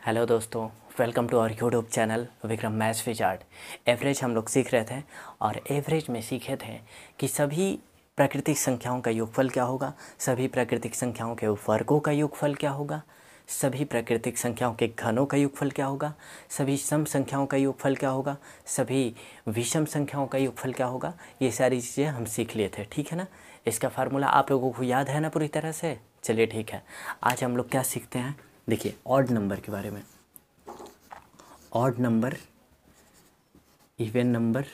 Hello दोस्तों, welcome to our YouTube channel Vikram maths with art. Average हम लोग सीख रहे थे और एवरेज में सीखे थे कि सभी प्राकृतिक संख्याओं का योगफल क्या होगा, सभी प्राकृतिक संख्याओं के वर्गों का योगफल क्या होगा, सभी प्राकृतिक संख्याओं के घनों का योगफल क्या होगा, सभी सम संख्याओं का योगफल क्या होगा, सभी विषम संख्याओं का योगफल क्या होगा। ये सारी चीज़ें हम सीख लिए थे, ठीक है ना। इसका फार्मूला आप लोगों को याद है ना पूरी तरह से। चलिए ठीक है, आज हम लोग क्या सीखते हैं, देखिए ऑड नंबर के बारे में। ऑड नंबर, इवन नंबर,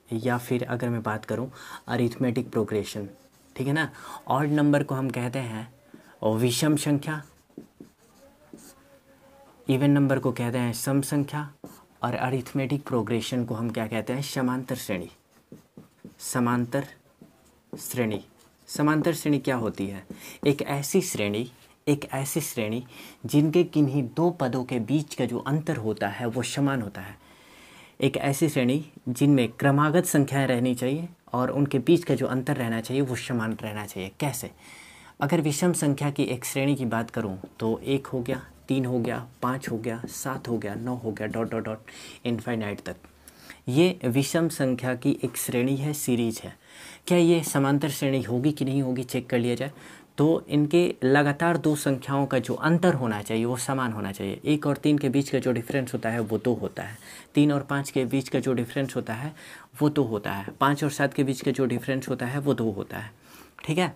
या फिर अगर मैं बात करूं अरिथमेटिक प्रोग्रेशन, ठीक है ना। ऑड नंबर को हम कहते हैं विषम संख्या, इवन नंबर को कहते हैं सम संख्या, और अरिथमेटिक प्रोग्रेशन को हम क्या कहते हैं, समांतर श्रेणी। समांतर श्रेणी, समांतर श्रेणी क्या होती है, एक ऐसी श्रेणी जिनके किन्हीं दो पदों के बीच का जो अंतर होता है वो समान होता है। एक ऐसी श्रेणी जिनमें क्रमागत संख्याएं रहनी चाहिए और उनके बीच का जो अंतर रहना चाहिए वो समान रहना चाहिए। कैसे? अगर विषम संख्या की एक श्रेणी की बात करूं तो 1 हो गया, 3 हो गया, 5 हो गया, 7 हो गया, 9 हो गया, डॉट डॉट डॉट इनफाइनाइट तक। ये विषम संख्या की एक श्रेणी है, सीरीज है। क्या ये समांतर श्रेणी होगी कि नहीं होगी, चेक कर लिया जाए तो इनके लगातार दो संख्याओं का जो अंतर होना चाहिए वो समान होना चाहिए। 1 और 3 के बीच का जो डिफरेंस होता है वो 2 होता है। 3 और 5 के बीच का जो डिफरेंस होता है वो 2 होता है। 5 और 7 के बीच का जो डिफरेंस होता है वो 2 होता है, ठीक है।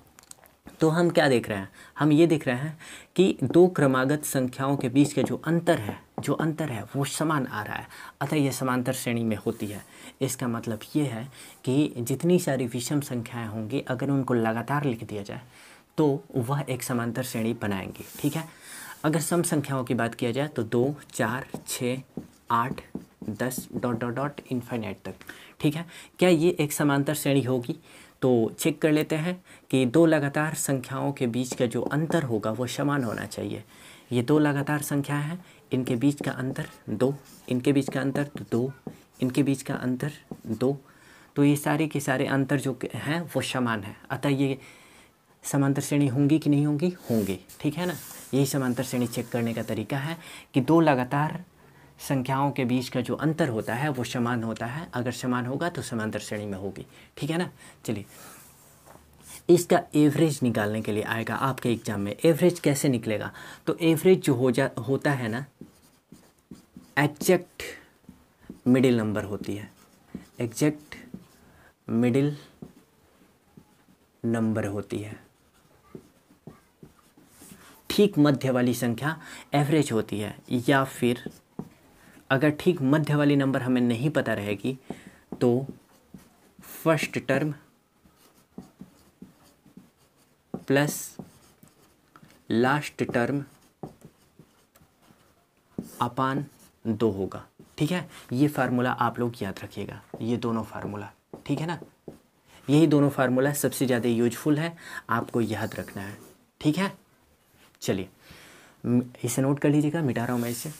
तो हम क्या देख रहे हैं, हम ये देख रहे हैं कि दो क्रमागत संख्याओं के बीच का जो अंतर है वो समान आ रहा है, अतः ये समांतर श्रेणी में होती है। इसका मतलब ये है कि जितनी सारी विषम संख्याएं होंगी अगर उनको लगातार लिख दिया जाए तो वह एक समांतर श्रेणी बनाएंगी, ठीक है। अगर सम संख्याओं की बात किया जाए तो 2, 4, 6, 8, 10 डॉट डॉट डॉट इनफाइनाइट तक, ठीक है। क्या ये एक समांतर श्रेणी होगी? तो चेक कर लेते हैं कि दो लगातार संख्याओं के बीच का जो अंतर होगा वो समान होना चाहिए। ये दो लगातार संख्याएं हैं, इनके बीच का अंतर 2, इनके बीच का अंतर 2, इनके बीच का अंतर 2, तो ये सारे के सारे अंतर जो हैं वो समान है, अतः ये समांतर श्रेणी होंगी कि नहीं होंगी, होंगी, ठीक है ना। यही समांतर श्रेणी चेक करने का तरीका है कि दो लगातार संख्याओं के बीच का जो अंतर होता है वो समान होता है। अगर समान होगा तो समांतर श्रेणी में होगी, ठीक है ना। चलिए, इसका एवरेज निकालने के लिए आएगा आपके एग्जाम में। एवरेज कैसे निकलेगा? तो एवरेज जो होता है ना, एग्जैक्ट मिडिल नंबर होती है। एग्जैक्ट मिडिल नंबर होती है, ठीक मध्य वाली संख्या एवरेज होती है। या फिर अगर ठीक मध्य वाली नंबर हमें नहीं पता रहेगी तो first term plus last term upon 2 होगा, ठीक है। ये फार्मूला आप लोग याद रखिएगा, ये दोनों फार्मूला, ठीक है ना। यही दोनों फार्मूला सबसे ज़्यादा यूजफुल है, आपको याद रखना है, ठीक है। चलिए इसे नोट कर लीजिएगा, मिटा रहा हूँ मैं इसे।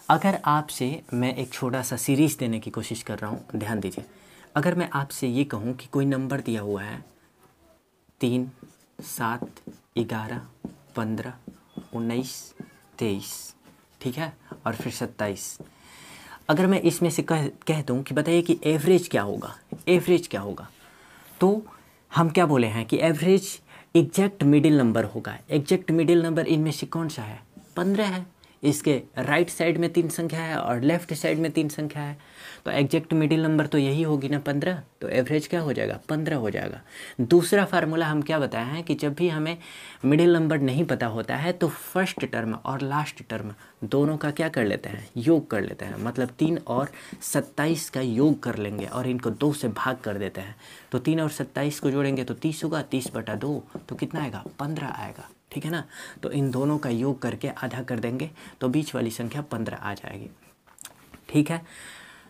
अगर आपसे मैं एक छोटा सा सीरीज देने की कोशिश कर रहा हूँ, ध्यान दीजिए। अगर मैं आपसे ये कहूँ कि कोई नंबर दिया हुआ है 3, 7, 11, 15, 19, 23, ठीक है, और फिर 27। अगर मैं इसमें से कह दूँ कि बताइए कि एवरेज क्या होगा, एवरेज क्या होगा, तो हम क्या बोले हैं कि एवरेज एग्जैक्ट मिडिल नंबर होगा। एग्जैक्ट मिडिल नंबर इनमें से कौन सा है? 15 है। इसके राइट साइड में 3 संख्या है और लेफ्ट साइड में 3 संख्या है, तो एग्जैक्ट मिडिल नंबर तो यही होगी ना, 15। तो एवरेज क्या हो जाएगा? 15 हो जाएगा। दूसरा फार्मूला हम क्या बताए हैं कि जब भी हमें मिडिल नंबर नहीं पता होता है तो फर्स्ट टर्म और लास्ट टर्म दोनों का क्या कर लेते हैं, योग कर लेते हैं। मतलब 3 और 27 का योग कर लेंगे और इनको 2 से भाग कर देते हैं। तो 3 और 27 को जोड़ेंगे तो 30 होगा, 30/2 तो कितना आएगा? 15 आएगा, ठीक है ना। तो इन दोनों का योग करके आधा कर देंगे तो बीच वाली संख्या 15 आ जाएगी, ठीक है।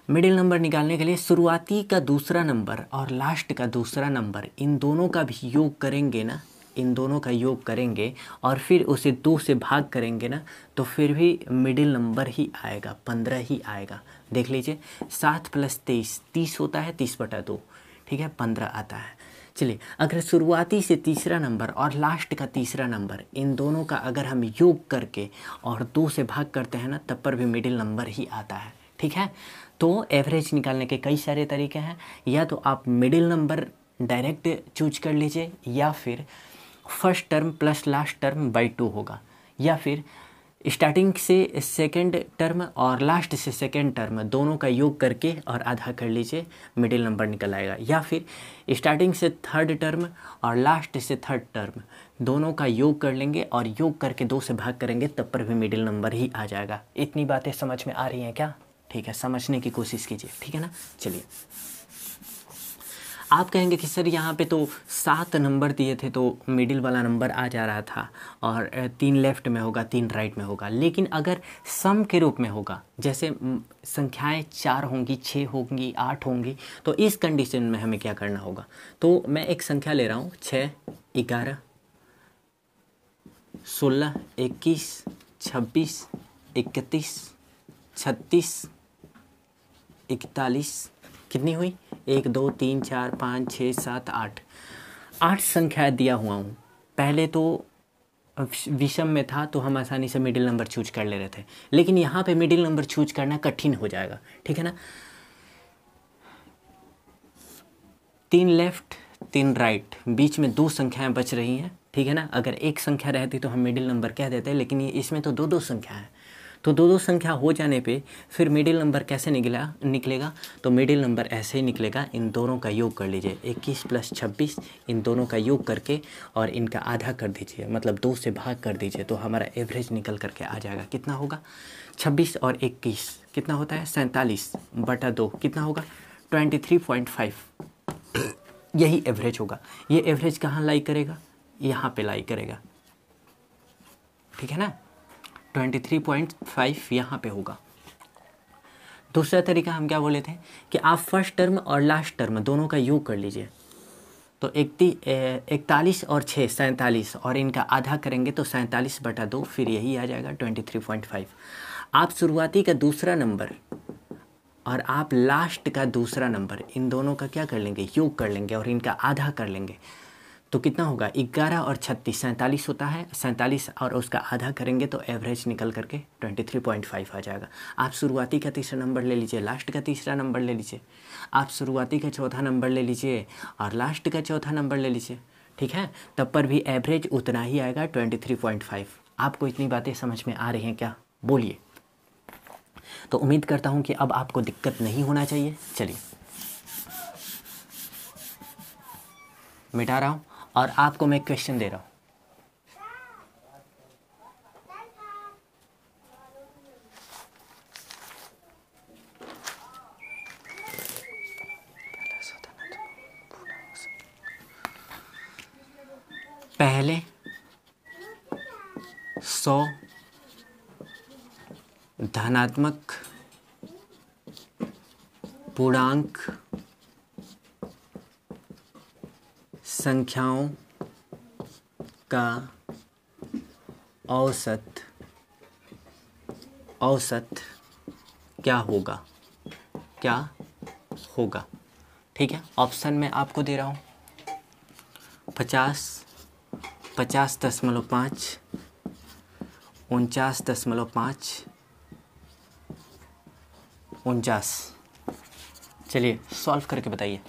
मिडिल नंबर निकालने के लिए शुरुआती का दूसरा नंबर और लास्ट का दूसरा नंबर, इन दोनों का भी योग करेंगे ना, इन दोनों का योग करेंगे और फिर उसे 2 से भाग करेंगे ना, तो फिर भी मिडिल नंबर ही आएगा, 15 ही आएगा। देख लीजिए, 7 + 23 30 होता है, 30/2, ठीक है, 15 आता है। चलिए, अगर शुरुआती से तीसरा नंबर और लास्ट का तीसरा नंबर इन दोनों का अगर हम योग करके और 2 से भाग करते हैं ना, तब पर भी मिडिल नंबर ही आता है। ठीक है, तो एवरेज निकालने के कई सारे तरीके हैं। या तो आप मिडिल नंबर डायरेक्ट चूज कर लीजिए, या फिर first term plus last term by 2 होगा, या फिर स्टार्टिंग से सेकंड टर्म और लास्ट से सेकंड टर्म दोनों का योग करके और आधा कर लीजिए, मिडिल नंबर निकल आएगा। या फिर स्टार्टिंग से थर्ड टर्म और लास्ट से थर्ड टर्म दोनों का योग कर लेंगे और योग करके 2 से भाग करेंगे, तब पर भी मिडिल नंबर ही आ जाएगा। इतनी बातें समझ में आ रही हैं क्या? ठीक है, समझने की कोशिश कीजिए, ठीक है ना। चलिए, आप कहेंगे कि सर यहाँ पे तो 7 नंबर दिए थे तो मिडिल वाला नंबर आ जा रहा था, और 3 लेफ्ट में होगा 3 राइट में होगा। लेकिन अगर सम के रूप में होगा, जैसे संख्याएं 4 होंगी, 6 होंगी, 8 होंगी, तो इस कंडीशन में हमें क्या करना होगा? तो मैं एक संख्या ले रहा हूँ, 6, 11, 16, 21, 26, 31, 36, 41, कितनी हुई? 1 2 3 4 5 6 7 8, 8 संख्या दिया हुआ हूँ। पहले तो विषम में था तो हम आसानी से मिडिल नंबर चूज कर ले रहे थे, लेकिन यहाँ पे मिडिल नंबर चूज करना कठिन हो जाएगा। ठीक है ना, 3 लेफ्ट 3 राइट, बीच में 2 संख्याएं बच रही हैं। ठीक है ना, अगर एक संख्या रहती तो हम मिडिल नंबर कह देते, लेकिन ये इसमें तो 2 संख्या है, तो 2 संख्या हो जाने पे फिर मिडिल नंबर कैसे निकलेगा? तो मिडिल नंबर ऐसे ही निकलेगा, इन दोनों का योग कर लीजिए, 21 + 26, इन दोनों का योग करके और इनका आधा कर दीजिए, मतलब 2 से भाग कर दीजिए, तो हमारा एवरेज निकल करके आ जाएगा। कितना होगा? 26 और 21 कितना होता है? 47/2 कितना होगा? 23.5। यही एवरेज होगा। ये एवरेज कहाँ लाई करेगा? यहाँ पे लाई करेगा। ठीक है ना, 23.5 यहाँ पे होगा। दूसरा तरीका हम क्या बोले थे कि आप फर्स्ट टर्म और लास्ट टर्म दोनों का योग कर लीजिए, तो 41 और 6 47, और इनका आधा करेंगे तो 47/2, फिर यही आ जाएगा 23.5। आप शुरुआती का दूसरा नंबर और आप लास्ट का दूसरा नंबर, इन दोनों का क्या कर लेंगे? योग कर लेंगे और इनका आधा कर लेंगे, तो कितना होगा? 11 और 36 47 होता है, 47 और उसका आधा करेंगे तो एवरेज निकल करके 23.5 आ जाएगा। आप शुरुआती का तीसरा नंबर ले लीजिए, लास्ट का तीसरा नंबर ले लीजिए, आप शुरुआती का चौथा नंबर ले लीजिए और लास्ट का चौथा नंबर ले लीजिए। ठीक है, तब पर भी एवरेज उतना ही आएगा, 23.5। आपको इतनी बातें समझ में आ रही हैं क्या? बोलिए। तो उम्मीद करता हूँ कि अब आपको दिक्कत नहीं होना चाहिए। चलिए, मिटा रहा हूँ और आपको मैं क्वेश्चन दे रहा हूँ। पहले 100 धनात्मक पूर्णांक संख्याओं का औसत क्या होगा? ठीक है, ऑप्शन में आपको दे रहा हूँ, 50, 50.5, 49.5, 49। चलिए सॉल्व करके बताइए।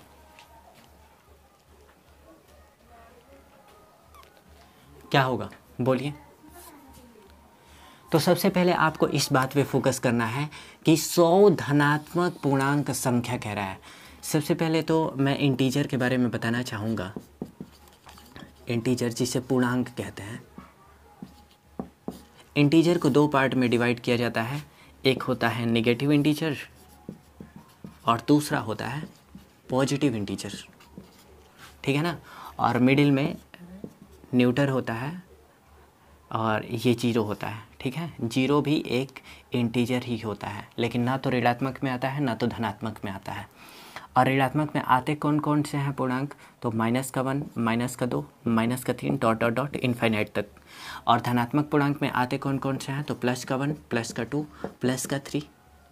क्या होगा? बोलिए। तो सबसे पहले आपको इस बात पे फोकस करना है कि 100 धनात्मक पूर्णांक संख्या कह रहा है। सबसे पहले तो मैं इंटीजर के बारे में बताना चाहूँगा। इंटीजर जिसे पूर्णांक कहते हैं, इंटीजर को 2 पार्ट में डिवाइड किया जाता है। एक होता है नेगेटिव इंटीजर और दूसरा होता है पॉजिटिव इंटीजर। ठीक है ना, और मिडिल में न्यूटर होता है और ये 0 होता है। ठीक है, 0 भी एक इंटीजर ही होता है, लेकिन ना तो ऋणात्मक में आता है ना तो धनात्मक में आता है। और ऋणात्मक में आते कौन कौन से हैं पूर्णांक? तो -1, -2, -3 डॉट डॉट डॉट इनफाइनाइट तक। और धनात्मक पूर्णांक में आते कौन कौन से हैं? तो +1, +2, +3,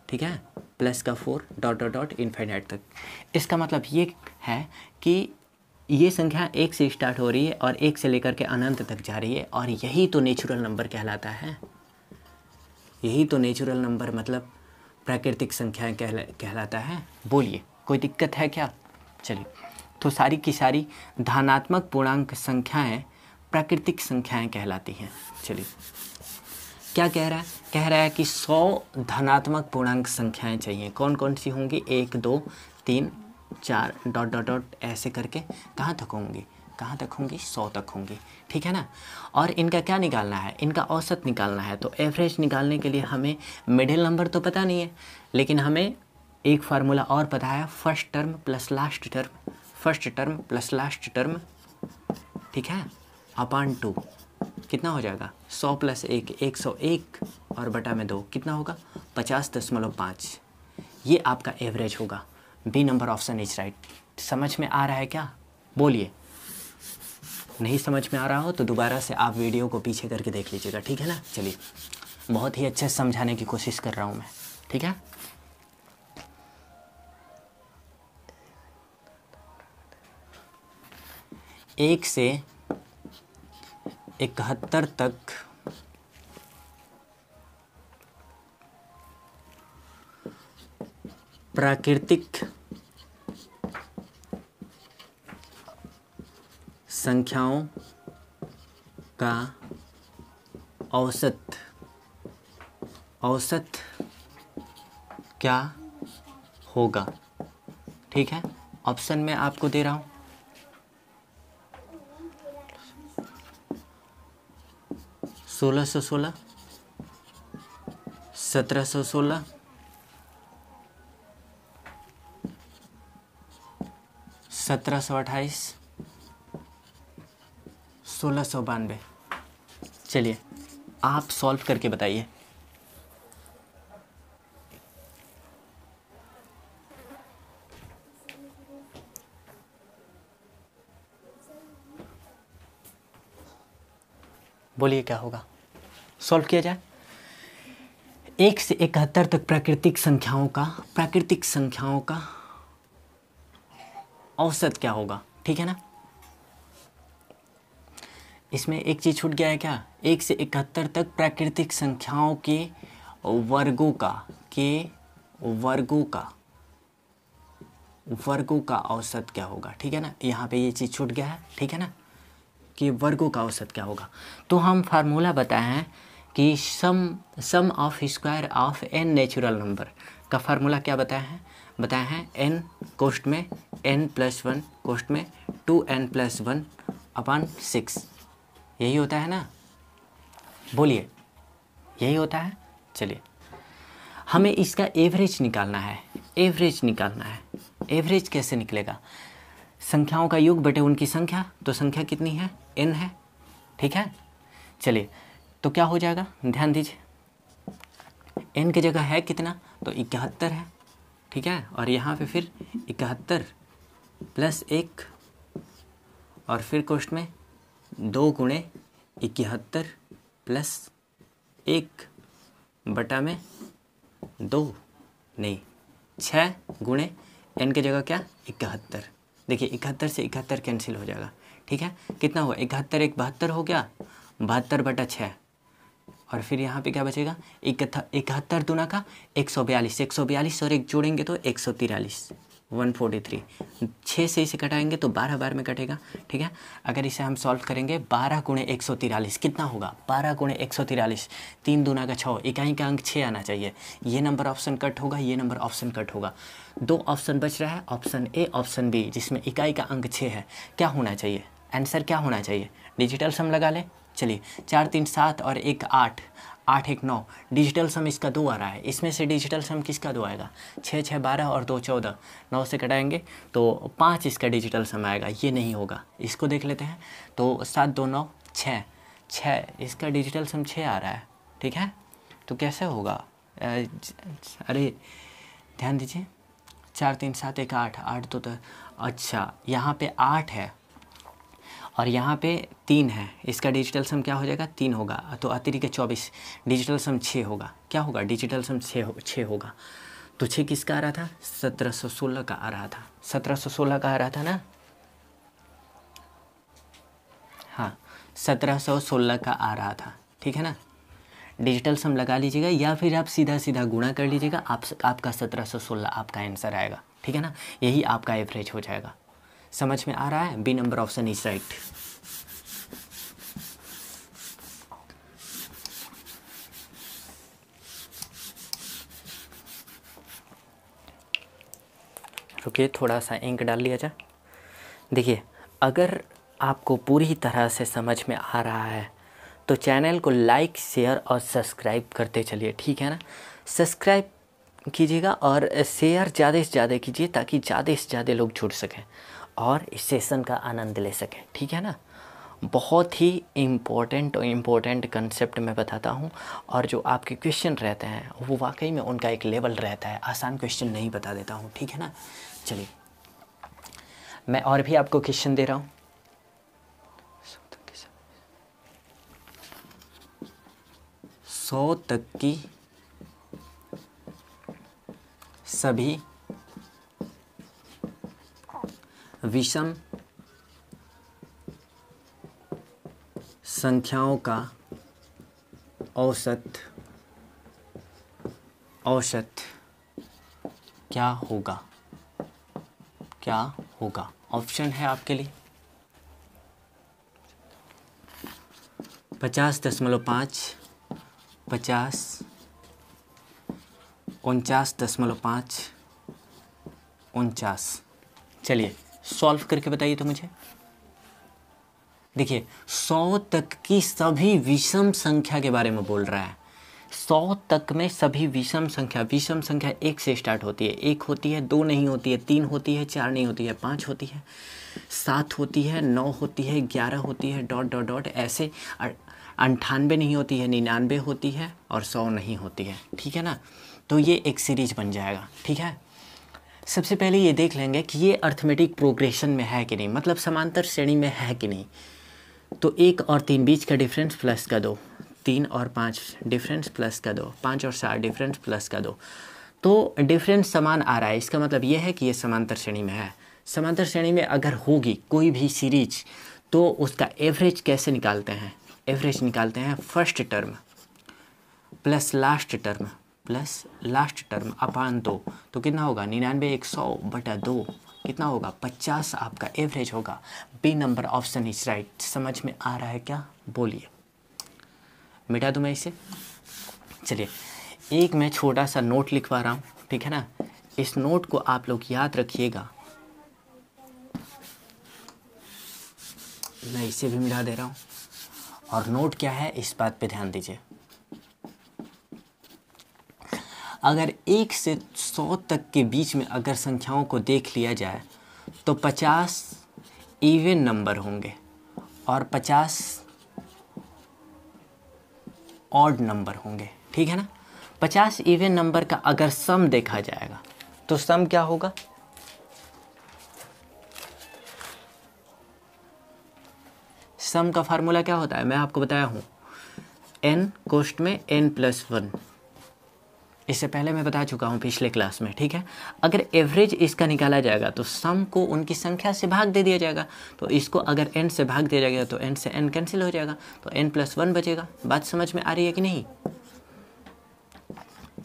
ठीक है, +4 डॉट डॉट डॉट इनफाइनाइट तक। इसका मतलब ये है कि ये संख्या एक से स्टार्ट हो रही है और एक से लेकर के अनंत तक जा रही है, और यही तो नेचुरल नंबर कहलाता है। यही तो नेचुरल नंबर मतलब प्राकृतिक संख्याएं कहलाता है। बोलिए कोई दिक्कत है क्या? चलिए, तो सारी की सारी धनात्मक पूर्णांक संख्याएं प्राकृतिक संख्याएं कहलाती हैं। चलिए, क्या कह रहा है? कह रहा है कि 100 धनात्मक पूर्णांक संख्याएं चाहिए। कौन कौन सी होंगी? 1 2 3 4 डॉट डॉट डॉट ऐसे करके कहाँ तक होंगी? कहाँ तक होंगी? 100 तक होंगी, ठीक है ना। और इनका क्या निकालना है? इनका औसत निकालना है। तो एवरेज निकालने के लिए हमें मिडिल नंबर तो पता नहीं है, लेकिन हमें एक फार्मूला और पता है, first term plus last term, first term plus last term, ठीक है, अपान 2 कितना हो जाएगा? 100 प्लस 1 101 और बटा में 2 कितना होगा? 50.5। ये आपका एवरेज होगा। B number option is right. समझ में आ रहा है क्या? बोलिए। नहीं समझ में आ रहा हो तो दोबारा से आप वीडियो को पीछे करके देख लीजिएगा, ठीक है ना। चलिए, बहुत ही अच्छे से समझाने की कोशिश कर रहा हूँ मैं, ठीक है। एक से 71 तक प्राकृतिक संख्याओं का औसत क्या होगा, ठीक है। ऑप्शन में आपको दे रहा हूँ, 1616, 1716, 1728, 1692। चलिए, आप सॉल्व करके बताइए। बोलिए क्या होगा? सॉल्व किया जाए। 1 से 71 तक प्राकृतिक संख्याओं का औसत क्या होगा, ठीक है ना। इसमें एक चीज़ छूट गया है क्या? 1 से 71 तक प्राकृतिक संख्याओं के वर्गों का औसत क्या होगा, ठीक है ना। यहाँ पे ये चीज़ छूट गया है, ठीक है ना, कि वर्गों का औसत क्या होगा। तो हम फार्मूला बताए हैं कि sum of square of n natural number का फार्मूला क्या बताया है n कोष्ट में n+1 कोष्ट में 2n+1 अपान 6। यही होता है ना? बोलिए, यही होता है। चलिए, हमें इसका एवरेज निकालना है। एवरेज कैसे निकलेगा? संख्याओं का योग बटे उनकी संख्या। तो संख्या कितनी है? n है, ठीक है। चलिए, तो क्या हो जाएगा? ध्यान दीजिए, n की जगह है कितना? तो 71 है, ठीक है। और यहाँ पे फिर 71 प्लस 1 और फिर कोष्ट में 2 गुणे 71 प्लस 1 बटा में 2 नहीं 6 गुणे n की जगह क्या? 71। देखिए 71 से 71 कैंसिल हो जाएगा, ठीक है। कितना हुआ? 71 1 72 हो गया, 72 बटा 6। और फिर यहाँ पे क्या बचेगा? 71 दूना का 142 और 1 जोड़ेंगे तो 143, 143। 6 से इसे कटाएंगे तो 12 बार में कटेगा, ठीक है। अगर इसे हम सॉल्व करेंगे 12 गुणे 143 कितना होगा? 12 गुणे 143, 3 दूना का 6, इकाई का अंक 6 आना चाहिए। ये नंबर ऑप्शन कट होगा, ये नंबर ऑप्शन कट होगा। 2 ऑप्शन बच रहा है, ऑप्शन ए ऑप्शन बी, जिसमें इकाई का अंक 6 है। क्या होना चाहिए? आंसर क्या होना चाहिए? डिजिटल सम लगा लें। चलिए, 4 3 7 और 1 8, 8 1 9। डिजिटल सम इसका 2 आ रहा है। इसमें से डिजिटल सम किसका 2 आएगा? 6 6 12 और 2 14। 9 से कटाएंगे तो 5 इसका डिजिटल सम आएगा। ये नहीं होगा, इसको देख लेते हैं। तो 7 2 9 6 इसका डिजिटल सम 6 आ रहा है, ठीक है। तो कैसे होगा? अरे ध्यान दीजिए, 4 3 7 1 8, 8 तो अच्छा यहाँ पे 8 है और यहाँ पे 3 है। इसका डिजिटल सम क्या हो जाएगा? 3 होगा। तो अतिरिक्त 24, डिजिटल सम 6 होगा। क्या होगा? डिजिटल सम 6 होगा। तो 6 किसका आ रहा था? 1716 का आ रहा था। 1716 का आ रहा था ना। हाँ, 1716 का आ रहा था, ठीक है ना। डिजिटल सम लगा लीजिएगा या फिर आप सीधा सीधा गुणा कर लीजिएगा, आपका 1716 आपका आंसर आएगा, ठीक है ना। यही आपका एवरेज हो जाएगा। समझ में आ रहा है? B number option is right. रुकिए, थोड़ा सा इंक डाल लिया जाए। देखिए, अगर आपको पूरी तरह से समझ में आ रहा है तो चैनल को लाइक, शेयर और सब्सक्राइब करते चलिए, ठीक है ना। सब्सक्राइब कीजिएगा और शेयर ज़्यादा से ज़्यादा कीजिए ताकि ज़्यादा से ज़्यादा लोग जुड़ सकें और इस सेशन का आनंद ले सकें, ठीक है ना। बहुत ही इम्पोर्टेंट कंसेप्ट मैं बताता हूँ और जो आपके क्वेश्चन रहते हैं वो वाकई में उनका एक लेवल रहता है, आसान क्वेश्चन नहीं बता देता हूँ, ठीक है ना। चलिए, मैं और भी आपको क्वेश्चन दे रहा हूँ। 100 तक की सभी विषम संख्याओं का औसत क्या होगा? क्या होगा? ऑप्शन है आपके लिए 50.5, 50, 49.5, 49। चलिए सॉल्व करके बताइए तो मुझे। देखिए, 100 तक की सभी विषम संख्या के बारे में बोल रहा है। 100 तक में सभी विषम संख्या 1 से स्टार्ट होती है। 1 होती है, 2 नहीं होती है, 3 होती है, 4 नहीं होती है, 5 होती है, 7 होती है, 9 होती है, 11 होती है, डॉट डॉट डॉट ऐसे 98 नहीं होती है, 99 होती है और 100 नहीं होती है, ठीक है ना। तो ये एक सीरीज बन जाएगा, ठीक है। सबसे पहले ये देख लेंगे कि ये अर्थमेटिक प्रोग्रेशन में है कि नहीं, मतलब समांतर श्रेणी में है कि नहीं। तो 1 और 3 बीच का डिफरेंस प्लस का 2, 3 और 5 डिफरेंस प्लस का 2, 5 और 7 डिफरेंस प्लस का 2। तो डिफरेंस समान आ रहा है, इसका मतलब ये है कि ये समांतर श्रेणी में है। समांतर श्रेणी में अगर होगी कोई भी सीरीज तो उसका एवरेज कैसे निकालते हैं? एवरेज निकालते हैं first term plus last term upon 2। तो कितना होगा? 99 100/2 कितना होगा? 50 आपका एवरेज होगा। B number option is right. समझ में आ रहा है क्या? बोलिए। मिटा दूँ मैं इसे? चलिए, एक मैं छोटा सा नोट लिखवा रहा हूँ, ठीक है ना। इस नोट को आप लोग याद रखिएगा। मैं इसे भी मिटा दे रहा हूँ। और नोट क्या है इस बात पे ध्यान दीजिए। अगर 1 से 100 तक के बीच में अगर संख्याओं को देख लिया जाए तो 50 इवन नंबर होंगे और 50 ऑड नंबर होंगे, ठीक है ना। 50 इवन नंबर का अगर सम देखा जाएगा तो सम क्या होगा? सम का फार्मूला क्या होता है? मैं आपको बताया हूँ, n कोष्ठ में n+1। इससे पहले मैं बता चुका हूँ पिछले क्लास में, ठीक है। अगर एवरेज इसका निकाला जाएगा तो सम को उनकी संख्या से भाग दे दिया जाएगा। तो इसको अगर n से भाग दिया जाएगा तो n से n कैंसिल हो जाएगा, तो n+1 बचेगा। बात समझ में आ रही है कि नहीं?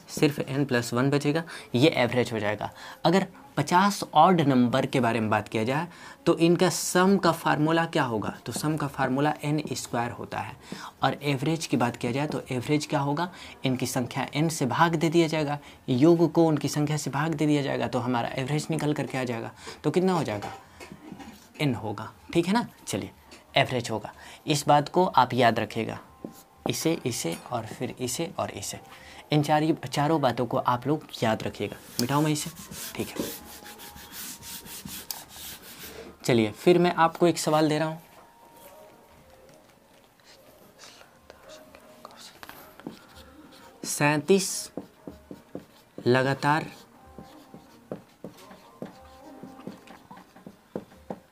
सिर्फ n+1 बचेगा, ये एवरेज हो जाएगा। अगर 50 ऑड नंबर के बारे में बात किया जाए तो इनका सम का फार्मूला क्या होगा? तो सम का फार्मूला n² होता है। और एवरेज की बात किया जाए तो एवरेज क्या होगा? इनकी संख्या n से भाग दे दिया जाएगा, योग को उनकी संख्या से भाग दे दिया जाएगा, तो हमारा एवरेज निकल करके आ जाएगा। तो कितना हो जाएगा? n होगा, ठीक है ना। चलिए, एवरेज होगा। इस बात को आप याद रखिएगा, इसे और फिर इसे और इसे, इन चारों बातों को आप लोग याद रखिएगा। मिटाऊं मैं इसे? ठीक है। चलिए, फिर मैं आपको एक सवाल दे रहा हूं। सैंतीस लगातार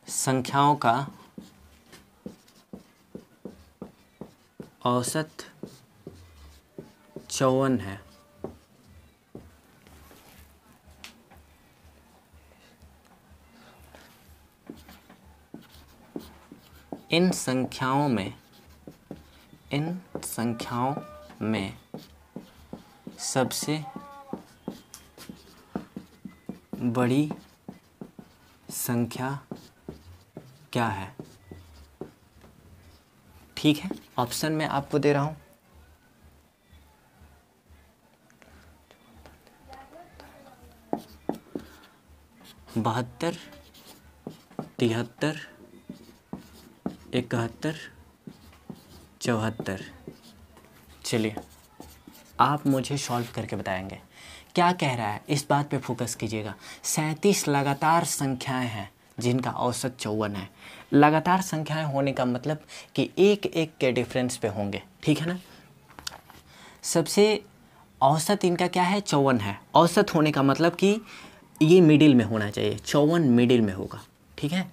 संख्याओं का औसत 54 है। इन संख्याओं में सबसे बड़ी संख्या क्या है? ठीक है, ऑप्शन मैं आपको दे रहा हूं। 72, 73, 71, 74। चलिए आप मुझे सॉल्व करके बताएंगे क्या कह रहा है, इस बात पे फोकस कीजिएगा। 37 लगातार संख्याएं हैं जिनका औसत 54 है। लगातार संख्याएं होने का मतलब कि एक एक के डिफरेंस पे होंगे, ठीक है ना। सबसे औसत इनका क्या है? 54 है। औसत होने का मतलब कि ये मिडिल में होना चाहिए, 54 मिडिल में होगा, ठीक है।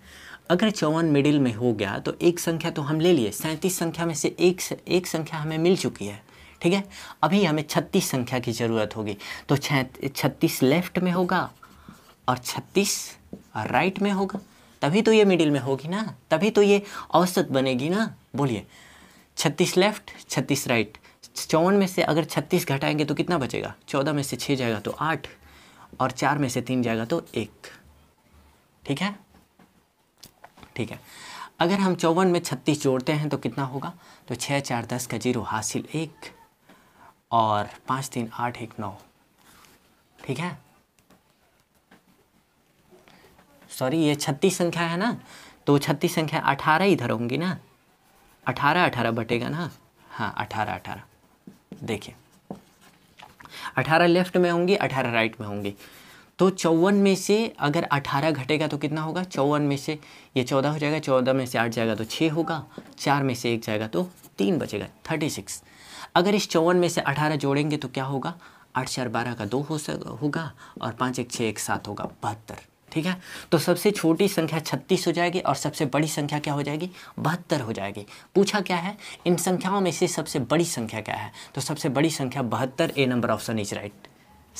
अगर 54 मिडिल में हो गया तो एक संख्या तो हम ले लिए, 37 संख्या में से एक संख्या हमें मिल चुकी है, ठीक है। अभी हमें 36 संख्या की ज़रूरत होगी, तो 36 लेफ्ट में होगा और 36 राइट में होगा, तभी तो ये मिडिल में होगी ना, तभी तो ये औसत बनेगी ना। बोलिए, 36 लेफ्ट 36 राइट। 54 में से अगर 36 घटाएंगे तो कितना बचेगा? 14 में से 6 जाएगा तो 8, और 4 में से 3 जाएगा तो 1, ठीक है। ठीक है, अगर हम 54 में 36 जोड़ते हैं तो कितना होगा? तो 6 4 10 का 0 हासिल 1, और 5 3 8 1 9, ठीक है। सॉरी, ये 36 संख्या है ना, तो 36 संख्या 18 इधर होंगी ना, 18 18 बटेगा ना, हाँ 18 18। देखिए 18 लेफ्ट में होंगी, 18 राइट में होंगी, तो 54 में से अगर 18 घटेगा तो कितना होगा? 54 में से ये 14 हो जाएगा, 14 में से 8 जाएगा तो 6 होगा, 4 में से 1 जाएगा तो 3 बचेगा, 36। अगर इस 54 में से 18 जोड़ेंगे तो क्या होगा? 8 4 12 का 2 होगा, और 5 1 6 1 7 होगा, 72, ठीक है। तो सबसे छोटी संख्या 36 हो जाएगी और सबसे बड़ी संख्या क्या हो जाएगी? 72 हो जाएगी। पूछा क्या है? इन संख्याओं में से सबसे बड़ी संख्या क्या है? तो सबसे बड़ी संख्या 72, ए नंबर ऑप्शन इज राइट।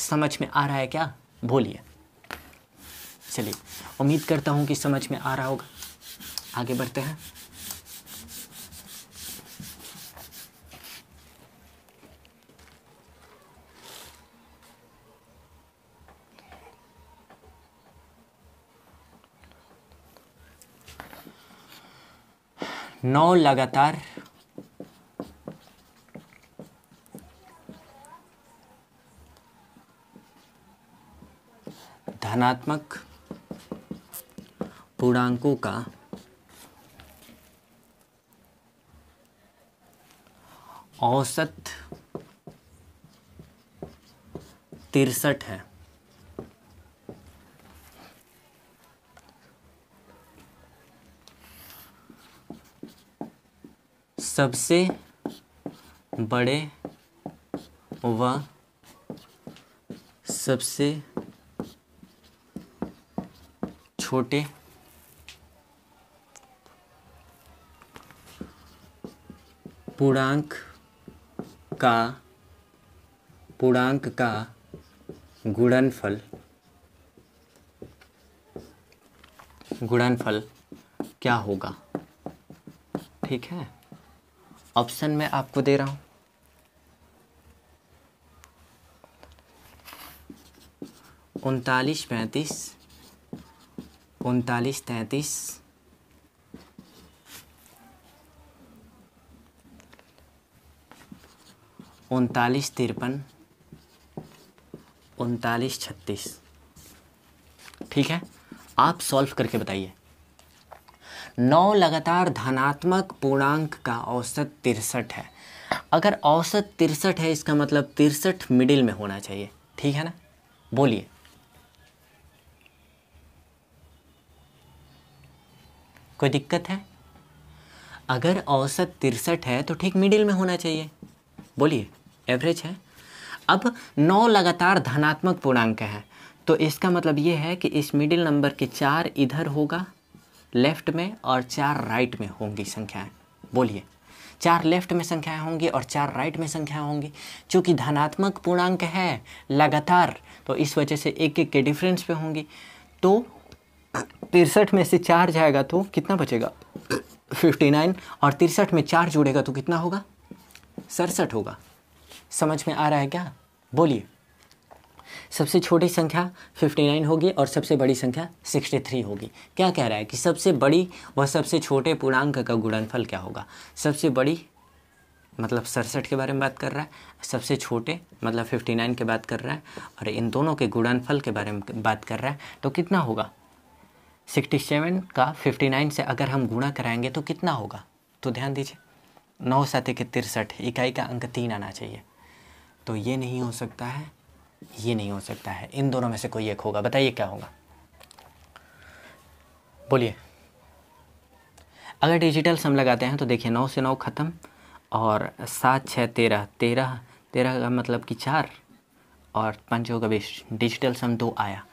समझ में आ रहा है क्या? बोलिए। चलिए, उम्मीद करता हूँ कि समझ में आ रहा होगा। आगे बढ़ते हैं। नौ लगातार धनात्मक पूर्णांकों का औसत 63 है। सबसे बड़े व सबसे छोटे पूर्णांक का गुणनफल क्या होगा? ठीक है, ऑप्शन मैं आपको दे रहा हूं। 39 35, 39 33, 39 53, 39 36। ठीक है, आप सॉल्व करके बताइए। 9 लगातार धनात्मक पूर्णांक का औसत 63 है। अगर औसत 63 है, इसका मतलब 63 मिडिल में होना चाहिए, ठीक है ना। बोलिए। कोई दिक्कत है? अगर औसत 63 है तो ठीक मिडिल में होना चाहिए। बोलिए, एवरेज है। अब 9 लगातार धनात्मक पूर्णांक है, तो इसका मतलब ये है कि इस मिडिल नंबर के 4 इधर होगा लेफ्ट में और 4 राइट में होंगी संख्याएं। बोलिए, 4 लेफ्ट में संख्याएं होंगी और 4 राइट में संख्याएं होंगी। चूँकि धनात्मक पूर्णांक है लगातार, तो इस वजह से एक एक के डिफरेंस पे होंगी। तो 63 में से 4 जाएगा तो कितना बचेगा? 59 और 63 में 4 जोड़ेगा तो कितना होगा? 67 होगा। समझ में आ रहा है क्या? बोलिए। सबसे छोटी संख्या 59 होगी और सबसे बड़ी संख्या 63 होगी। क्या कह रहा है कि सबसे बड़ी व सबसे छोटे पूर्णांक का गुणनफल क्या होगा? सबसे बड़ी मतलब 67 के बारे में बात कर रहा है, सबसे छोटे मतलब 59 के बात कर रहा है, और इन दोनों के गुणनफल के बारे में बात कर रहा है। तो कितना होगा? 67 का 59 से अगर हम गुणा कराएंगे तो कितना होगा? तो ध्यान दीजिए, 9 7 के 63, इकाई का अंक 3 आना चाहिए। तो ये नहीं हो सकता है, ये नहीं हो सकता है, इन दोनों में से कोई एक होगा। बताइए क्या होगा? बोलिए। अगर डिजिटल सम लगाते हैं तो देखिए 9 से 9 ख़त्म और 7 6 13, 13 का मतलब कि 4 और 5 होगा 20। डिजिटल सम 2 आया।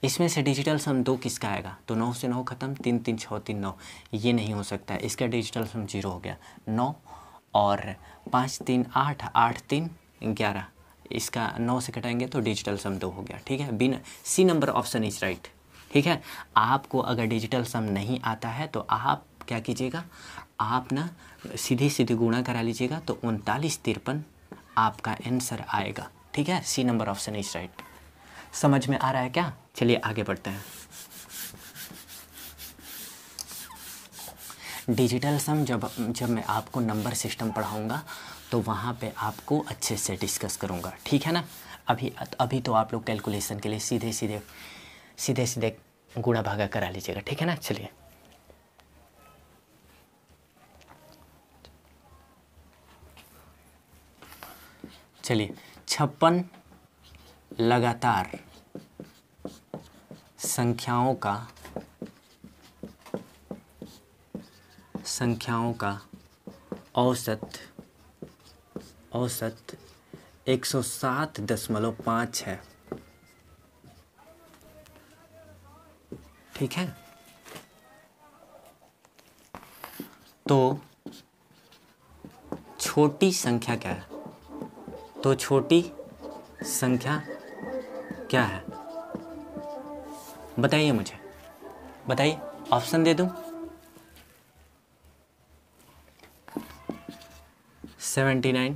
इसमें से डिजिटल सम 2 किसका आएगा? तो 9 से 9 ख़त्म, 3 3 6 3 9, ये नहीं हो सकता है। इसका डिजिटल सम 0 हो गया। 9 और 5 3 8, 8 3 11, इसका 9 से घटाएंगे तो डिजिटल सम 2 हो गया। ठीक है, बिना C number option is right. ठीक है, आपको अगर डिजिटल सम नहीं आता है तो आप क्या कीजिएगा, आप ना सीधे सीधे गुणा करा लीजिएगा तो 39 53 आपका आंसर आएगा। ठीक है, C number option is right. समझ में आ रहा है क्या? चलिए आगे बढ़ते हैं। डिजिटल सम जब मैं आपको नंबर सिस्टम पढ़ाऊंगा तो वहाँ पे आपको अच्छे से डिस्कस करूँगा। ठीक है ना? अभी तो आप लोग कैलकुलेशन के लिए सीधे सीधे गुणा भागा करा लीजिएगा। ठीक है ना? चलिए चलिए 56 लगातार संख्याओं का औसत 107.5 है। ठीक है, तो छोटी संख्या क्या है? तो छोटी संख्या क्या है? बताइए मुझे, बताइए, ऑप्शन दे दूं? 79,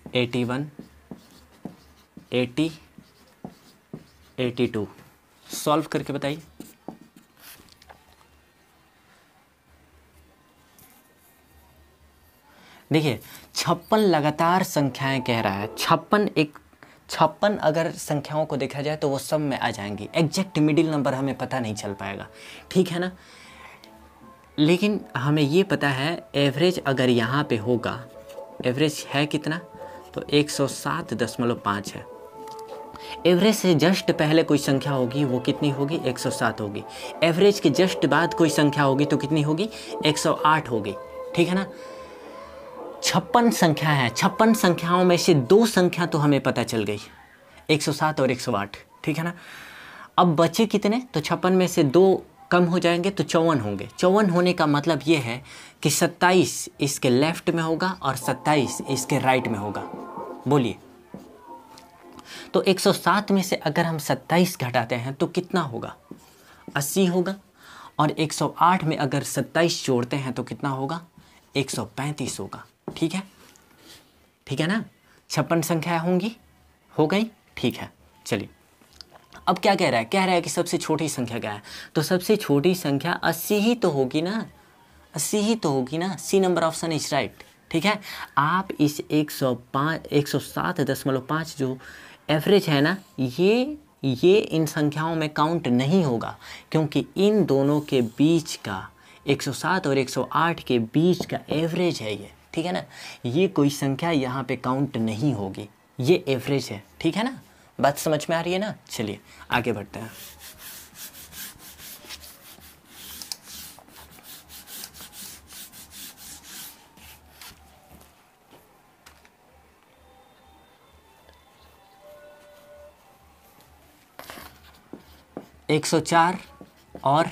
81, 80, 82। सॉल्व करके बताइए। देखिए 56 लगातार संख्याएं कह रहा है। 56 अगर संख्याओं को देखा जाए तो वो सब में आ जाएंगी। एग्जैक्ट मिडिल नंबर हमें पता नहीं चल पाएगा। ठीक है ना? लेकिन हमें ये पता है एवरेज अगर यहाँ पे होगा, एवरेज है कितना? तो 107.5 है। एवरेज से जस्ट पहले कोई संख्या होगी, वो कितनी होगी? 107 होगी। एवरेज के जस्ट बाद कोई संख्या होगी तो कितनी होगी? 108 होगी। ठीक है ना? 56 संख्या है, 56 संख्याओं में से 2 संख्या तो हमें पता चल गई, 107 और 108। ठीक है ना? अब बचे कितने? तो 56 में से 2 कम हो जाएंगे तो 54 होंगे। 54 होने का मतलब ये है कि 27 इसके लेफ्ट में होगा और 27 इसके राइट में होगा। बोलिए। तो 107 में से अगर हम 27 घटाते हैं तो कितना होगा? 80 होगा। और 108 में अगर 27 जोड़ते हैं तो कितना होगा? 135 होगा। ठीक है, ठीक है ना? 56 संख्या होंगी, हो गई। ठीक है, चलिए अब क्या कह रहा है? कह रहा है कि सबसे छोटी संख्या क्या है? तो सबसे छोटी संख्या 80 ही तो होगी ना, 80 ही तो होगी ना। C number option is right. ठीक है, आप इस 107.5 जो एवरेज है ना, ये इन संख्याओं में काउंट नहीं होगा, क्योंकि इन दोनों के बीच का 107 और 108 के बीच का एवरेज है ये। ठीक है ना? ये कोई संख्या यहाँ पे काउंट नहीं होगी, ये एवरेज है। ठीक है ना? बात समझ में आ रही है ना? चलिए आगे बढ़ते हैं। एक 104 और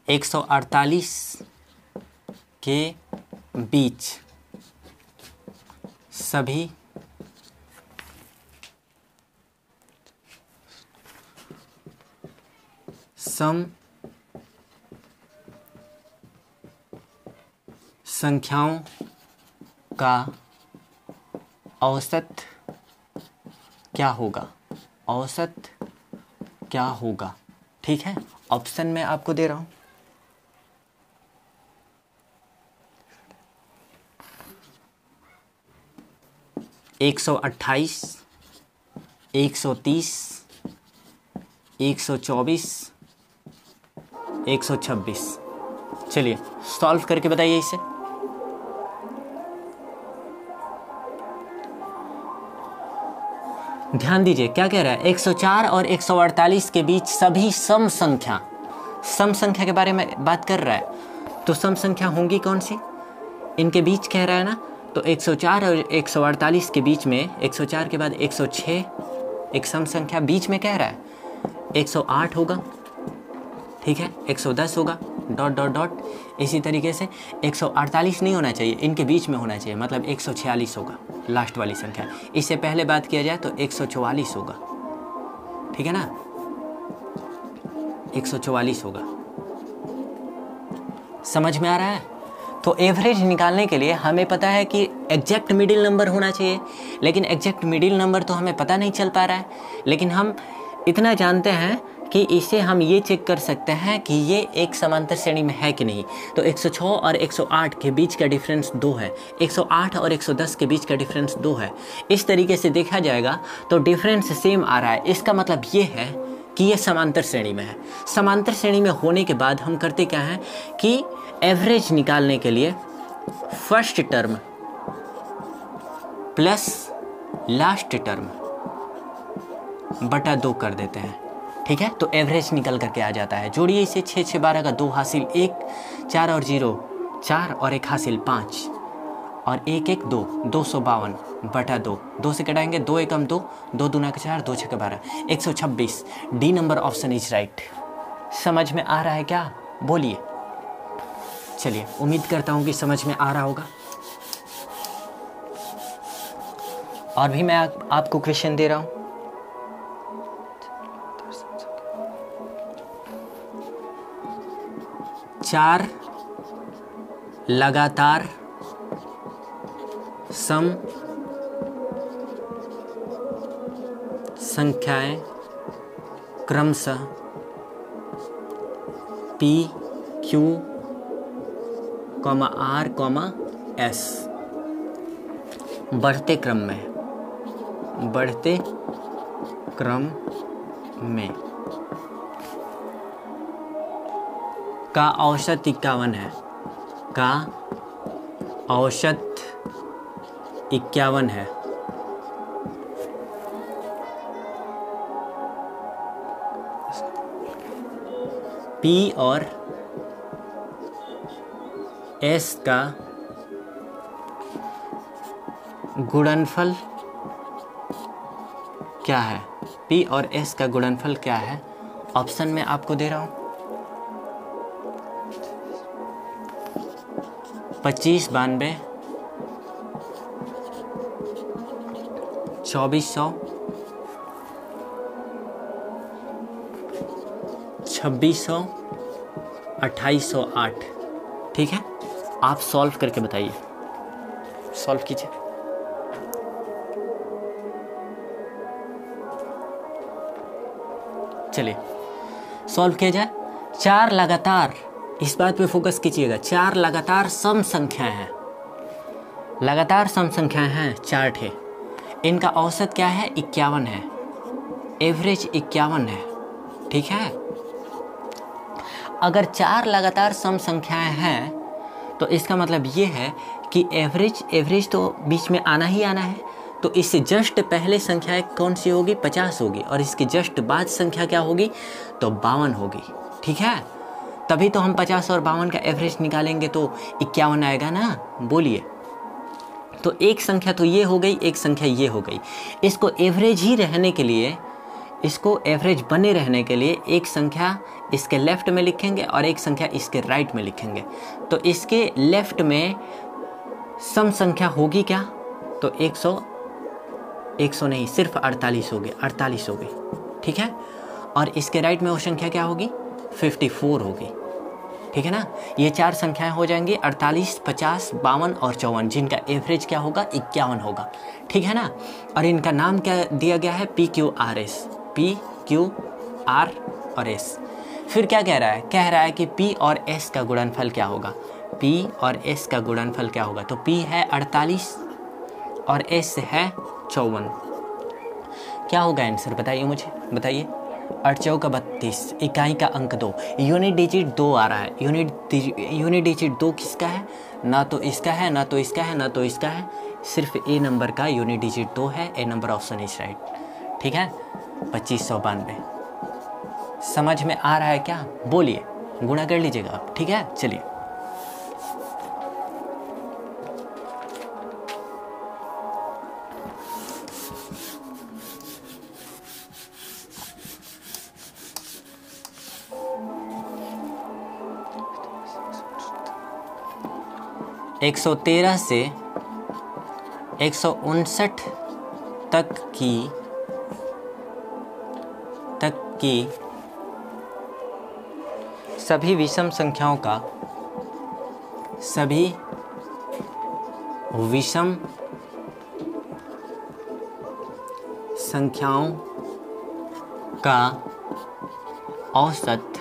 148 के बीच सभी सम संख्याओं का औसत क्या होगा, औसत क्या होगा। ठीक है, ऑप्शन मैं आपको दे रहा हूं। एक 128, 130, 124, 126। चलिए सॉल्व करके बताइए इसे। ध्यान दीजिए क्या कह रहा है, 104 और 148 के बीच सभी सम संख्या, सम संख्या के बारे में बात कर रहा है। तो सम संख्या होंगी कौन सी, इनके बीच कह रहा है ना। तो 104 और 148 के बीच में 104 के बाद 106 एक सम संख्या बीच में कह रहा है, 108 होगा। ठीक है, 110 होगा, डॉट डॉट डॉट। इसी तरीके से 148 नहीं होना चाहिए, इनके बीच में होना चाहिए, मतलब 146 होगा लास्ट वाली संख्या। इससे पहले बात किया जाए तो 144 होगा। ठीक है ना, 144 होगा। समझ में आ रहा है। तो एवरेज निकालने के लिए हमें पता है कि एग्जैक्ट मिडिल नंबर होना चाहिए, लेकिन एग्जैक्ट मिडिल नंबर तो हमें पता नहीं चल पा रहा है। लेकिन हम इतना जानते हैं कि इसे हम ये चेक कर सकते हैं कि ये एक समांतर श्रेणी में है कि नहीं। तो 106 और 108 के बीच का डिफरेंस 2 है, 108 और 110 के बीच का डिफरेंस 2 है। इस तरीके से देखा जाएगा तो डिफरेंस सेम आ रहा है। इसका मतलब ये है कि ये समांतर श्रेणी में है। समांतर श्रेणी में होने के बाद हम करते क्या हैं कि एवरेज निकालने के लिए first term plus last term बटा 2 कर देते हैं। ठीक है, तो एवरेज निकल करके आ जाता है। जोड़िए इसे, 6 6 12 का 2 हासिल 1, 4 और 0 4 और 1 हासिल 5 और 1 1 2, 252 बटा 2। 2 से कटाएंगे, 2 एकम 2, 2 दूना का 4, 2 छक्का 12, 126। D number option is right. समझ में आ रहा है क्या, बोलिए। चलिए, उम्मीद करता हूँ कि समझ में आ रहा होगा। और भी मैं आपको क्वेश्चन दे रहा हूँ। चार लगातार सम संख्याएं क्रमशः P, Q, R, S बढ़ते क्रम में का औसत 51 है, का औसत 51 है। P और S का गुणनफल क्या है, P और S का गुणनफल क्या है। ऑप्शन में आपको दे रहा हूं, 25 92, 2400, 2600, 2808। ठीक है, आप सॉल्व करके बताइए, सॉल्व कीजिए। चलिए सॉल्व किया जाए। चार लगातार, इस बात पे फोकस कीजिएगा, चार लगातार सम संख्याएं हैं, लगातार सम संख्याएं हैं 4 ठे। इनका औसत क्या है, 51 है, एवरेज 51 है। ठीक है, अगर 4 लगातार सम संख्याएं हैं तो इसका मतलब ये है कि एवरेज तो बीच में आना ही आना है। तो इससे जस्ट पहले संख्या कौन सी होगी, 50 होगी, और इसके जस्ट बाद संख्या क्या होगी, तो 52 होगी। ठीक है, तभी तो हम 50 और 52 का एवरेज निकालेंगे तो 51 आएगा ना, बोलिए। तो एक संख्या तो ये हो गई, एक संख्या ये हो गई। इसको एवरेज ही रहने के लिए, इसको एवरेज बने रहने के लिए एक संख्या इसके लेफ्ट में लिखेंगे और एक संख्या इसके राइट में लिखेंगे। तो इसके लेफ्ट में सम संख्या होगी क्या, तो 100 नहीं, सिर्फ 48 होगी, 48 होगी। ठीक है, और इसके राइट में वो संख्या क्या होगी, 54 होगी। ठीक है ना। ये 4 संख्याएं हो जाएंगी 48, 50, 52 और 54, जिनका एवरेज क्या होगा 51 होगा, ठीक है ना। और इनका नाम क्या दिया गया है, PQRS, PQR और S। फिर क्या कह रहा है, कह रहा है कि P और S का गुणनफल क्या होगा, P और S का गुणनफल क्या होगा। तो P है 48 और S है 54। क्या होगा आंसर, बताइए मुझे, बताइए। 8 चौका 32, इकाई का अंक 2, यूनिट डिजिट 2 आ रहा है। यूनिट डिजिट 2 किसका है, ना तो इसका है, ना तो इसका है, ना तो इसका है, सिर्फ ए नंबर का यूनिट डिजिट 2 है। ए नंबर ऑप्शन इज राइट, ठीक है। 2592 समझ में आ रहा है क्या, बोलिए, गुणा कर लीजिएगा आप, ठीक है। चलिए 113 से 159 तक की सभी विषम संख्याओं का औसत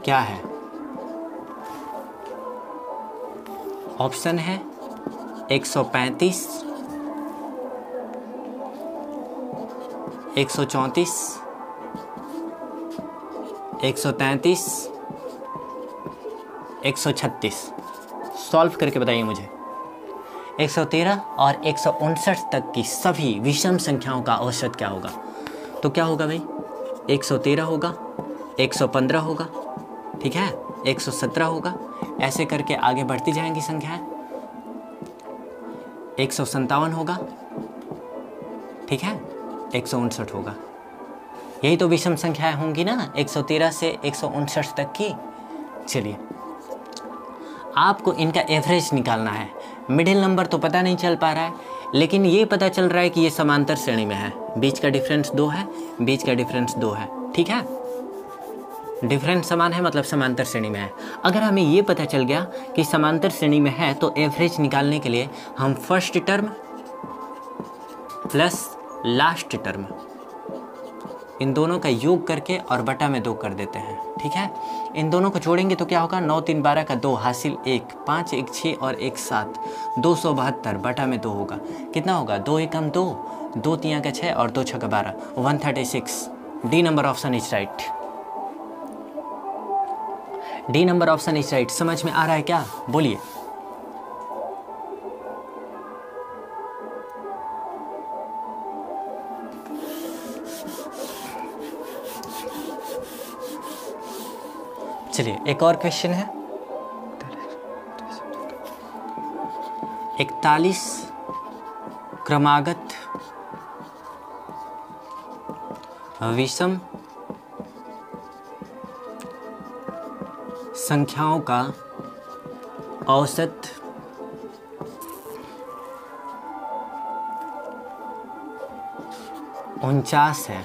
क्या है। ऑप्शन है 135, 134, 133, 136। सॉल्व करके बताइए मुझे। 113 और 159 तक की सभी विषम संख्याओं का औसत क्या होगा। तो क्या होगा भाई, 113 होगा, 115 होगा, ठीक है, 117 होगा, ऐसे करके आगे बढ़ती जाएंगी संख्याएं। 157 होगा, ठीक है, 159 होगा। यही तो विषम संख्याएं होंगी ना, 113 से 159 तक की। चलिए आपको इनका एवरेज निकालना है। मिडिल नंबर तो पता नहीं चल पा रहा है, लेकिन ये पता चल रहा है कि ये समांतर श्रेणी में है, बीच का डिफरेंस 2 है, बीच का डिफरेंस 2 है, ठीक है। डिफरेंस समान है मतलब समांतर श्रेणी में है। अगर हमें ये पता चल गया कि समांतर श्रेणी में है तो एवरेज निकालने के लिए हम first term plus last term, इन दोनों का योग करके और बटा में 2 कर देते हैं, ठीक है। इन दोनों को जोड़ेंगे तो क्या होगा, 9 3 12 का 2 हासिल 1, 5 1 6 और 1 7, 272 बटा में 2 होगा। कितना होगा, 2 एकम 2, 2 3 का 6 और 2 6 का 12, 136। D number option is right, D number option is right. समझ में आ रहा है क्या, बोलिए। चलिए एक और क्वेश्चन है। 41 क्रमागत विषम संख्याओं का औसत उनचास है।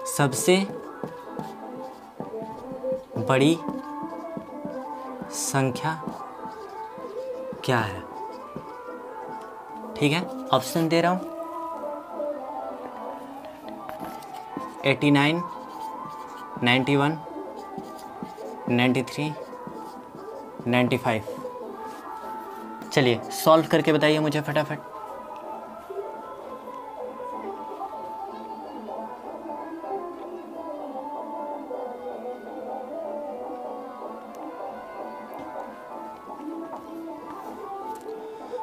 सबसे बड़ी संख्या क्या है, ठीक है। ऑप्शन दे रहा हूं, 89, 91, 93, 95। चलिए सॉल्व करके बताइए मुझे फटाफट।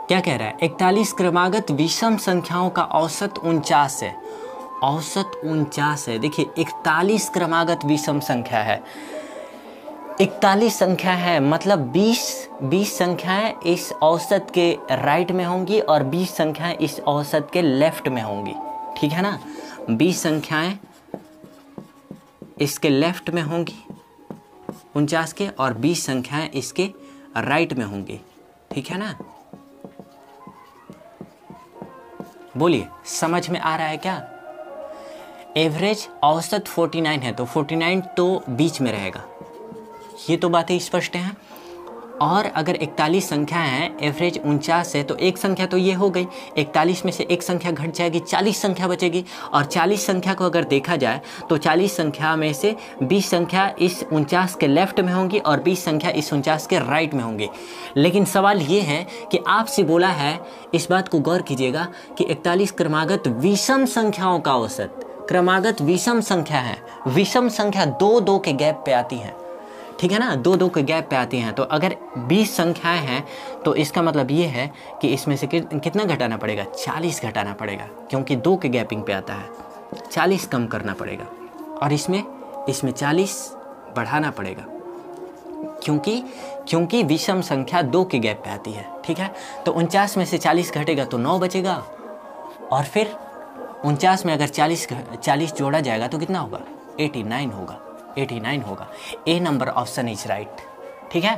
क्या कह रहा है, 41 क्रमागत विषम संख्याओं का औसत 49 है। औसत 49 है। देखिए 41 क्रमागत विषम संख्या है, 41 संख्या है मतलब 20 संख्याएं इस औसत के राइट में होंगी और 20 संख्याएं इस औसत के लेफ्ट में होंगी, ठीक है ना। 20 संख्याएं इसके लेफ्ट में होंगी 49 के, और 20 संख्याएं इसके राइट में होंगी, ठीक है ना। बोलिए, समझ में आ रहा है क्या? एवरेज औसत 49 है तो 49 तो बीच में रहेगा, ये तो बातें स्पष्ट हैं। और अगर 41 संख्या है, एवरेज 49 है, तो एक संख्या तो ये हो गई, 41 में से एक संख्या घट जाएगी, 40 संख्या बचेगी। और 40 संख्या को अगर देखा जाए तो 40 संख्या में से 20 संख्या इस 49 के लेफ्ट में होंगी और 20 संख्या इस 49 के राइट में होंगी। लेकिन सवाल ये है कि आपसे बोला है, इस बात को गौर कीजिएगा कि 41 क्रमागत विषम संख्याओं का औसत, क्रमागत विषम संख्या है, विषम संख्या 2-2 के गैप पे आती है, ठीक है ना, 2-2 के गैप पे आती हैं। तो अगर 20 संख्याएं हैं तो इसका मतलब ये है कि इसमें से कितना घटाना पड़ेगा, 40 घटाना पड़ेगा, क्योंकि 2 के गैपिंग पे आता है, 40 कम करना पड़ेगा। और इसमें 40 बढ़ाना पड़ेगा, क्योंकि विषम संख्या 2 के गैप पे आती है, ठीक है। तो 49 में से 40 घटेगा तो 9 बचेगा, और फिर 49 में अगर 40 जोड़ा जाएगा तो कितना होगा, 89 होगा, 89 होगा। ए नंबर ऑप्शन इज राइट, ठीक है,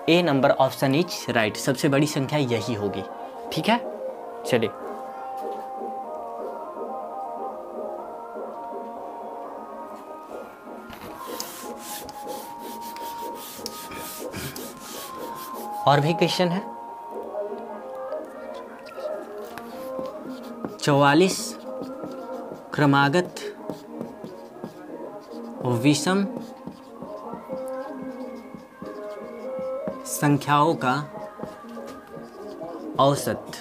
ए नंबर ऑप्शन इज राइट, सबसे बड़ी संख्या यही होगी, ठीक है। चलिए और भी क्वेश्चन है। 44 क्रमागत विषम संख्याओं का औसत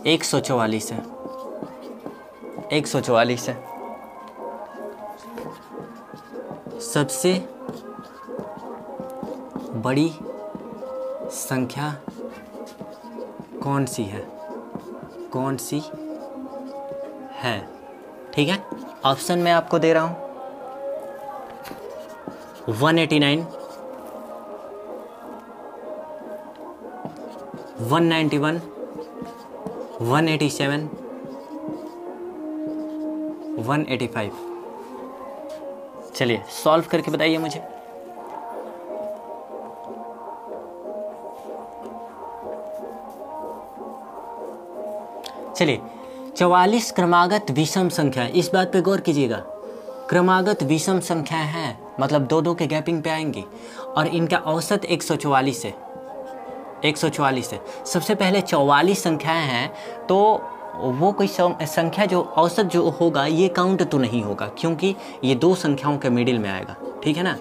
144 है, 144 है। सबसे बड़ी संख्या कौन सी है, कौन सी है, ठीक है। ऑप्शन मैं आपको दे रहा हूं, 189, 191, 187, 185। चलिए सॉल्व करके बताइए मुझे। चलिए 44 क्रमागत विषम संख्या, इस बात पे गौर कीजिएगा, क्रमागत विषम संख्या है, मतलब 2-2 के गैपिंग पे आएंगी, और इनका औसत 144 है, 144 है। सबसे पहले 44 संख्याएं हैं तो वो कोई संख्या जो औसत जो होगा ये काउंट तो नहीं होगा, क्योंकि ये 2 संख्याओं के मिडिल में आएगा, ठीक है ना।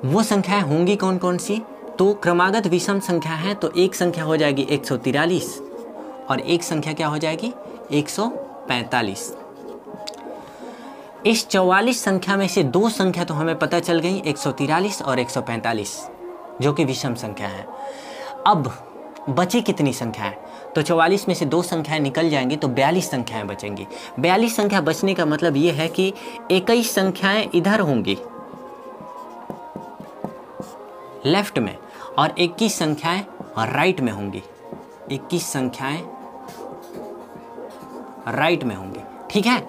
वो संख्याएं होंगी कौन कौन सी, तो क्रमागत विषम संख्या है तो एक संख्या हो जाएगी 143 और एक संख्या क्या हो जाएगी 145। इस 44 संख्या में से 2 संख्या तो हमें पता चल गई, 143 और 145, जो कि विषम संख्या है। अब बची कितनी संख्याएं, तो 44 में से 2 संख्याएं निकल जाएंगी तो 42 संख्याएं बचेंगी। 42 संख्या बचने का मतलब ये है कि 21 संख्याएं इधर होंगी लेफ्ट में और 21 संख्याएं राइट में होंगी, 21 संख्याएं राइट में होंगी, ठीक है।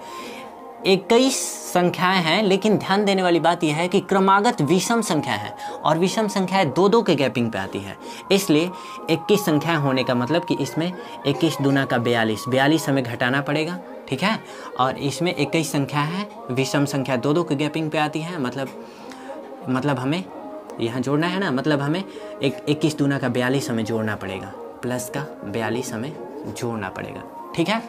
21 संख्याएं हैं, लेकिन ध्यान देने वाली बात यह है कि क्रमागत विषम संख्या है और विषम संख्याएं 2-2 के गैपिंग पे आती है, इसलिए 21 संख्याएं होने का मतलब कि इसमें 21 दूना का 42 हमें घटाना पड़ेगा, ठीक है। और इसमें 21 संख्या है, विषम संख्या 2-2 के गैपिंग पे आती है, मतलब हमें यहाँ जोड़ना है ना, मतलब हमें 21 दूना का 42 हमें जोड़ना पड़ेगा, प्लस का 42 हमें जोड़ना पड़ेगा, ठीक है।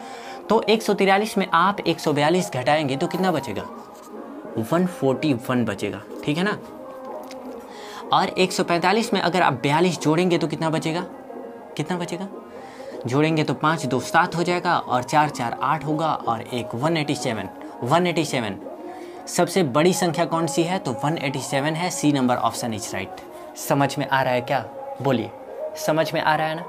तो 143 में आप 142 घटाएंगे तो कितना बचेगा, 141 बचेगा, ठीक है ना। और 145 में अगर आप 42 जोड़ेंगे तो कितना बचेगा, जोड़ेंगे तो 5 2 7 हो जाएगा और 4 4 8 होगा और एक 187। सबसे बड़ी संख्या कौन सी है, तो 187 है, C number option is right. समझ में आ रहा है क्या, बोलिए, समझ में आ रहा है ना।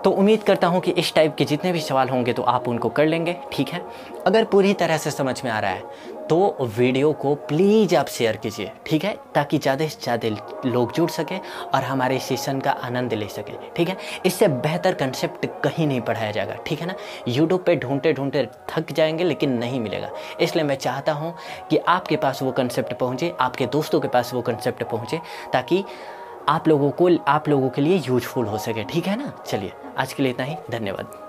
तो उम्मीद करता हूँ कि इस टाइप के जितने भी सवाल होंगे तो आप उनको कर लेंगे, ठीक है। अगर पूरी तरह से समझ में आ रहा है तो वीडियो को प्लीज़ आप शेयर कीजिए, ठीक है, ताकि ज़्यादा से ज़्यादा लोग जुड़ सके और हमारे सेशन का आनंद ले सके, ठीक है। इससे बेहतर कंसेप्ट कहीं नहीं पढ़ाया जाएगा, ठीक है ना। यूट्यूब पे ढूंढते ढूंढते थक जाएंगे लेकिन नहीं मिलेगा, इसलिए मैं चाहता हूँ कि आपके पास वो कंसेप्ट पहुँचे, आपके दोस्तों के पास वो कंसेप्ट पहुँचे, ताकि आप लोगों के लिए यूजफुल हो सके, ठीक है ना। चलिए आज के लिए इतना ही, धन्यवाद।